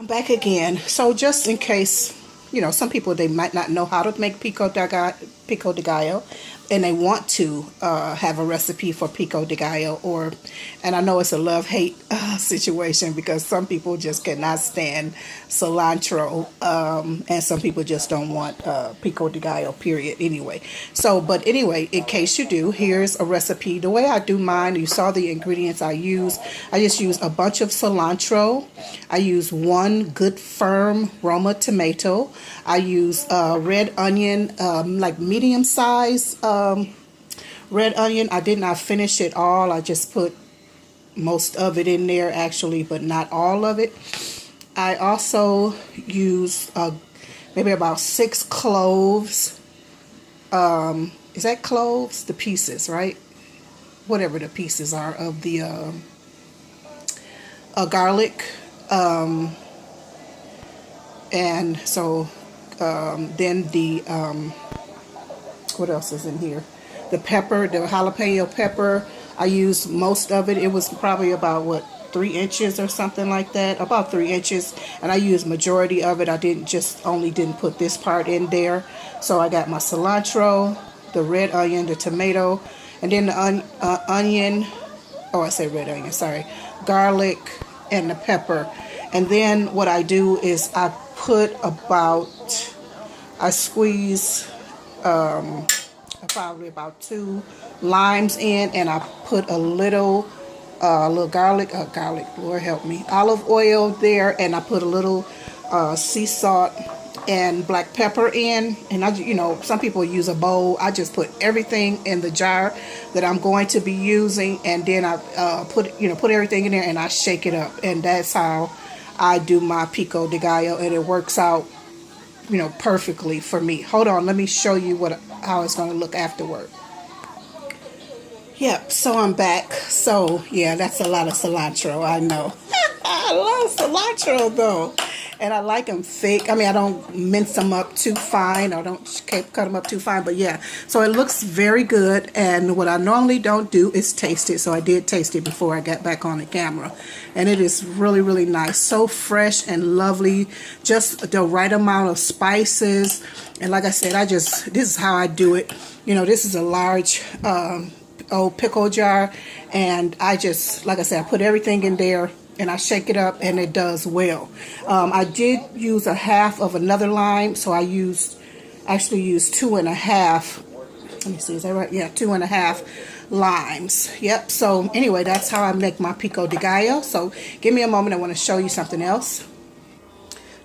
I'm back again. So just in case, some people, they might not know how to make pico de gallo, and they want to have a recipe for pico de gallo, and I know it's a love-hate situation because some people just cannot stand cilantro, and some people just don't want pico de gallo, period, anyway. So, but anyway, in case you do, here's a recipe. The way I do mine, you saw the ingredients I use. I just use a bunch of cilantro. I use one good firm Roma tomato. I use red onion, like medium size red onion. I did not finish it all. I just put most of it in there actually, but not all of it. I also use maybe about 6 cloves. Is that cloves? The pieces, right? Whatever the pieces are of the garlic. And so then the what else is in here? The pepper, the jalapeno pepper. I used most of it. It was probably about 3 inches or something like that, about 3 inches, and I used majority of it. I didn't put this part in there. So I got my cilantro, the red onion, the tomato, and then the onion. Oh, I say red onion, sorry, garlic, and the pepper. And then what I do is I squeeze probably about 2 limes in, and I put a little garlic, Lord help me, olive oil there, and I put a little sea salt and black pepper in. And some people use a bowl. I just put everything in the jar that I'm going to be using, and then I put everything in there, and I shake it up. And that's how I do my pico de gallo, and it works out perfectly for me. Hold on, let me show you how it's going to look afterward. Yep, so I'm back. So yeah, that's a lot of cilantro, I know. I love cilantro though, and I like them thick. I mean, I don't mince them up too fine, or don't cut them up too fine, but yeah, so it looks very good. And what I normally don't do is taste it, so I did taste it before I got back on the camera, and it is really, really nice. So fresh and lovely, just the right amount of spices. And like I said, this is how I do it. This is a large old pickle jar, and like I said, I put everything in there, and I shake it up, and it does well. I did use a half of another lime, so I actually used 2.5. Let me see, is that right? Yeah, 2.5 limes. Yep. So anyway, that's how I make my pico de gallo. So give me a moment, I want to show you something else.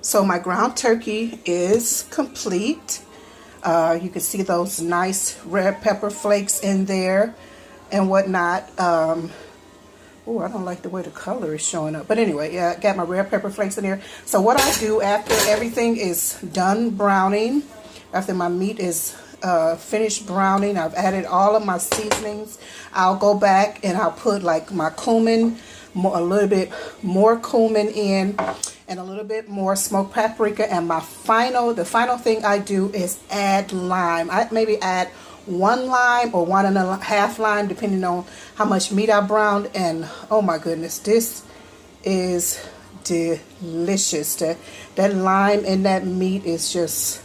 So my ground turkey is complete. You can see those nice red pepper flakes in there and whatnot. Oh, I don't like the way the color is showing up. But anyway, yeah, I got my red pepper flakes in there. So what I do after everything is done browning, after my meat is finished browning, I've added all of my seasonings, I'll go back and I'll put like my cumin, a little bit more cumin in, and a little bit more smoked paprika. And the final thing I do is add lime. I maybe add 1 lime or 1.5 lime, depending on how much meat I browned. And oh my goodness, this is delicious. That lime in that meat is just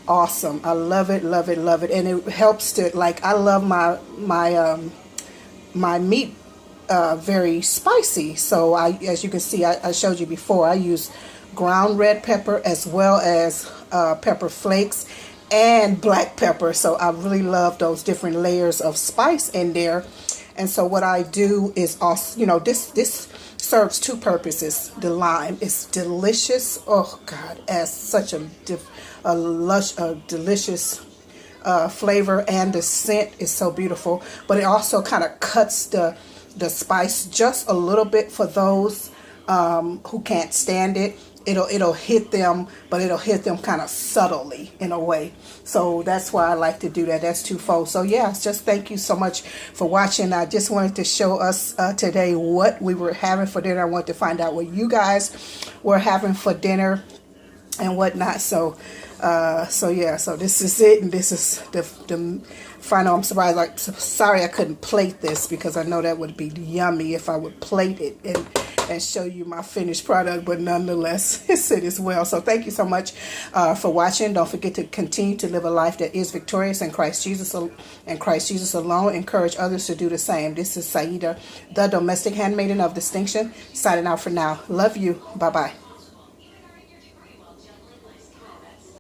awesome. I love it, love it, love it. And it helps to, like, I love my meat very spicy. So as you can see, I showed you before, I use ground red pepper as well as pepper flakes and black pepper. So I really love those different layers of spice in there. And so what I do is also, this serves 2 purposes. The lime is delicious. Oh God, as such a delicious flavor, and the scent is so beautiful. But it also kind of cuts the spice just a little bit for those who can't stand it. It'll hit them, but it'll hit them kind of subtly in a way. So that's why I like to do that. That's twofold. So yeah, just thank you so much for watching. I just wanted to show us today what we were having for dinner. I wanted to find out what you guys were having for dinner and whatnot. So yeah, so this is it, and this is the final. I'm sorry I couldn't plate this, because I know that would be yummy if I would plate it, and and show you my finished product, but nonetheless, it is well. So thank you so much for watching. Don't forget to continue to live a life that is victorious in Christ Jesus and Christ Jesus alone. Encourage others to do the same. This is Saida, the domestic handmaiden of distinction, signing out for now. Love you. Bye-bye.